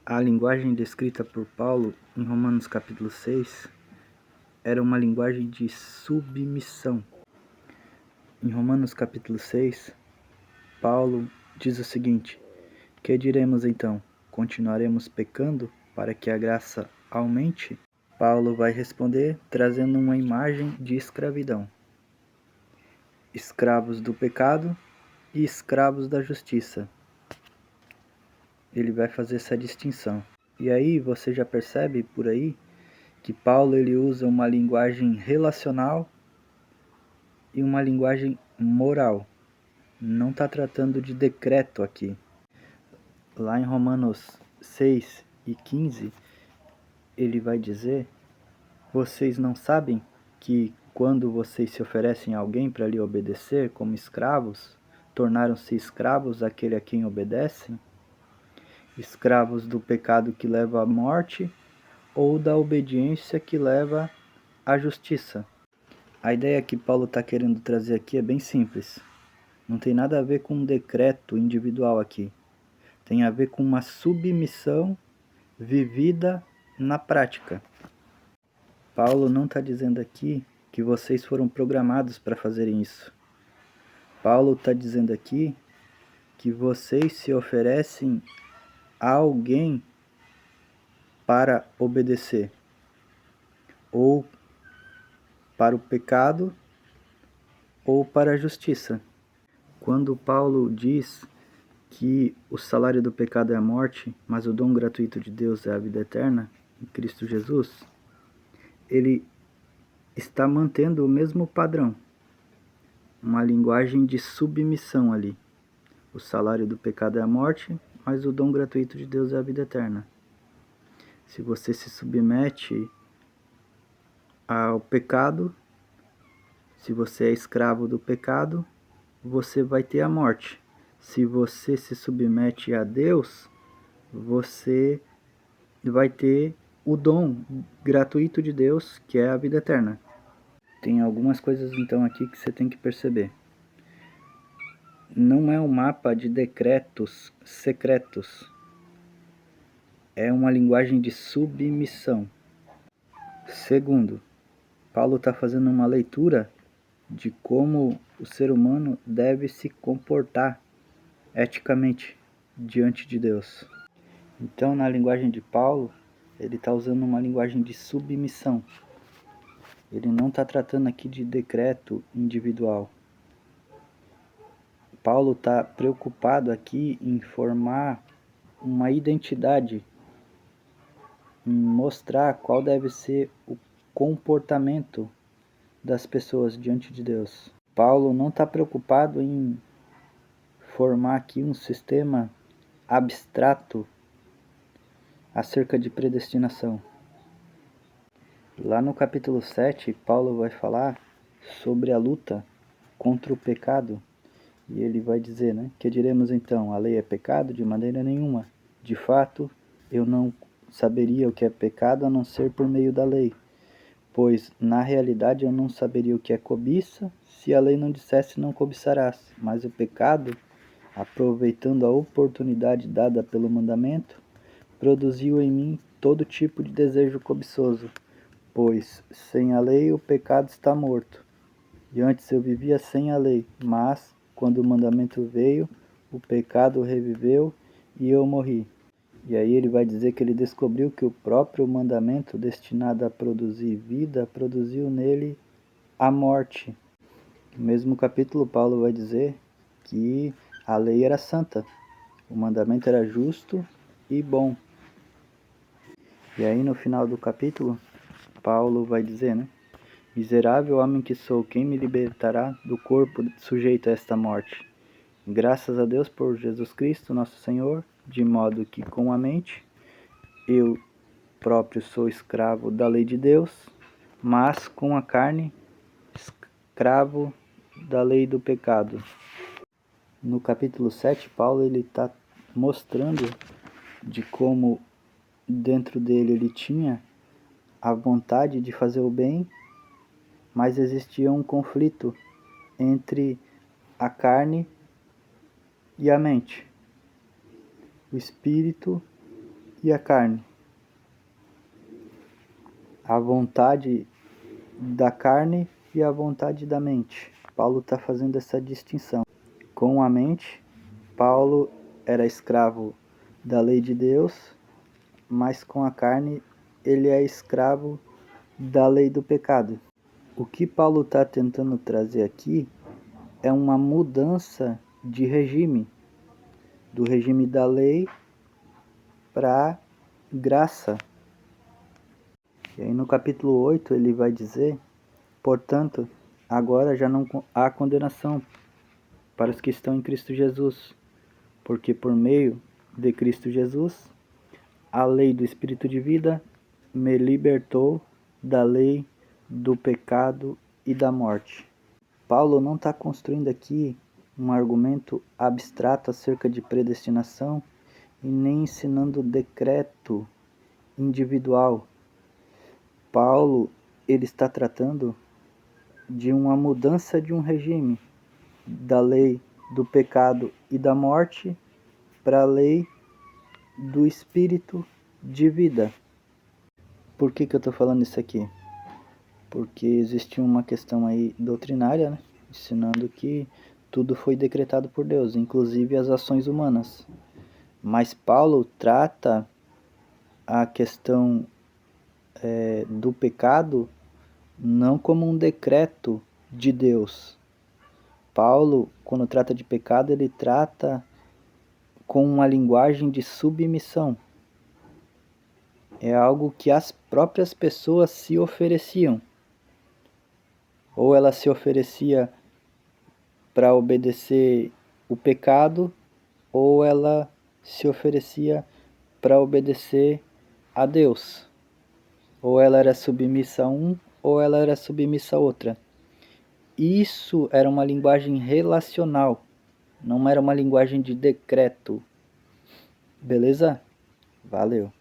A linguagem descrita por Paulo em Romanos capítulo 6 era uma linguagem de submissão. Em Romanos capítulo 6, Paulo diz o seguinte: que diremos então? Continuaremos pecando para que a graça aumente? Paulo vai responder trazendo uma imagem de escravidão. Escravos do pecado e escravos da justiça. Ele vai fazer essa distinção. E aí você já percebe por aí que Paulo ele usa uma linguagem relacional e uma linguagem moral. Não está tratando de decreto aqui. Lá em Romanos 6 e 15, ele vai dizer: vocês não sabem que quando vocês se oferecem a alguém para lhe obedecer como escravos, tornaram-se escravos daquele a quem obedecem? Escravos do pecado que leva à morte ou da obediência que leva à justiça? A ideia que Paulo está querendo trazer aqui é bem simples. Não tem nada a ver com um decreto individual aqui. Tem a ver com uma submissão vivida na prática. Paulo não está dizendo aqui que vocês foram programados para fazerem isso. Paulo está dizendo aqui que vocês se oferecem a alguém para obedecer, ou para o pecado, ou para a justiça. Quando Paulo diz que o salário do pecado é a morte, mas o dom gratuito de Deus é a vida eterna, em Cristo Jesus, ele está mantendo o mesmo padrão, uma linguagem de submissão ali. O salário do pecado é a morte, mas o dom gratuito de Deus é a vida eterna. Se você se submete ao pecado, se você é escravo do pecado, você vai ter a morte. Se você se submete a Deus, você vai ter o dom gratuito de Deus, que é a vida eterna. Tem algumas coisas então aqui que você tem que perceber. Não é um mapa de decretos secretos. É uma linguagem de submissão. Segundo, Paulo está fazendo uma leitura de como o ser humano deve se comportar eticamente diante de Deus. Então, na linguagem de Paulo, ele está usando uma linguagem de submissão. Ele não está tratando aqui de decreto individual. Paulo está preocupado aqui em formar uma identidade, em mostrar qual deve ser o comportamento das pessoas diante de Deus. Paulo não está preocupado em formar aqui um sistema abstrato acerca de predestinação. Lá no capítulo 7, Paulo vai falar sobre a luta contra o pecado. E ele vai dizer, que diremos então? A lei é pecado? De maneira nenhuma. De fato, eu não saberia o que é pecado a não ser por meio da lei. Pois, na realidade, eu não saberia o que é cobiça se a lei não dissesse não cobiçarás. Mas o pecado, aproveitando a oportunidade dada pelo mandamento, produziu em mim todo tipo de desejo cobiçoso. Pois, sem a lei, o pecado está morto. E antes eu vivia sem a lei, mas, quando o mandamento veio, o pecado reviveu e eu morri. E aí ele vai dizer que ele descobriu que o próprio mandamento destinado a produzir vida, produziu nele a morte. No mesmo capítulo, Paulo vai dizer que a lei era santa, o mandamento era justo e bom. E aí no final do capítulo, Paulo vai dizer, miserável homem que sou, quem me libertará do corpo sujeito a esta morte? Graças a Deus por Jesus Cristo, nosso Senhor, de modo que com a mente eu próprio sou escravo da lei de Deus, mas com a carne escravo da lei do pecado. No capítulo 7, Paulo está mostrando de como dentro dele ele tinha a vontade de fazer o bem, mas existia um conflito entre a carne e a mente, o espírito e a carne. A vontade da carne e a vontade da mente. Paulo está fazendo essa distinção. Com a mente, Paulo era escravo da lei de Deus, mas com a carne ele é escravo da lei do pecado. O que Paulo está tentando trazer aqui é uma mudança de regime, do regime da lei para graça. E aí no capítulo 8 ele vai dizer: portanto, agora já não há condenação para os que estão em Cristo Jesus, porque por meio de Cristo Jesus, a lei do Espírito de vida me libertou da lei do pecado e da morte. Paulo não está construindo aqui um argumento abstrato acerca de predestinação e nem ensinando decreto individual. Paulo ele está tratando de uma mudança de um regime, da lei do pecado e da morte para a lei do espírito de vida. Por que eu estou falando isso aqui? Porque existe uma questão aí doutrinária, né? Ensinando que tudo foi decretado por Deus, inclusive as ações humanas. Mas Paulo trata a questão do pecado não como um decreto de Deus. Paulo, quando trata de pecado, ele trata com uma linguagem de submissão. É algo que as próprias pessoas se ofereciam. Ou ela se oferecia para obedecer o pecado, ou ela se oferecia para obedecer a Deus. Ou ela era submissa a um, ou ela era submissa a outra. Isso era uma linguagem relacional, não era uma linguagem de decreto. Beleza? Valeu.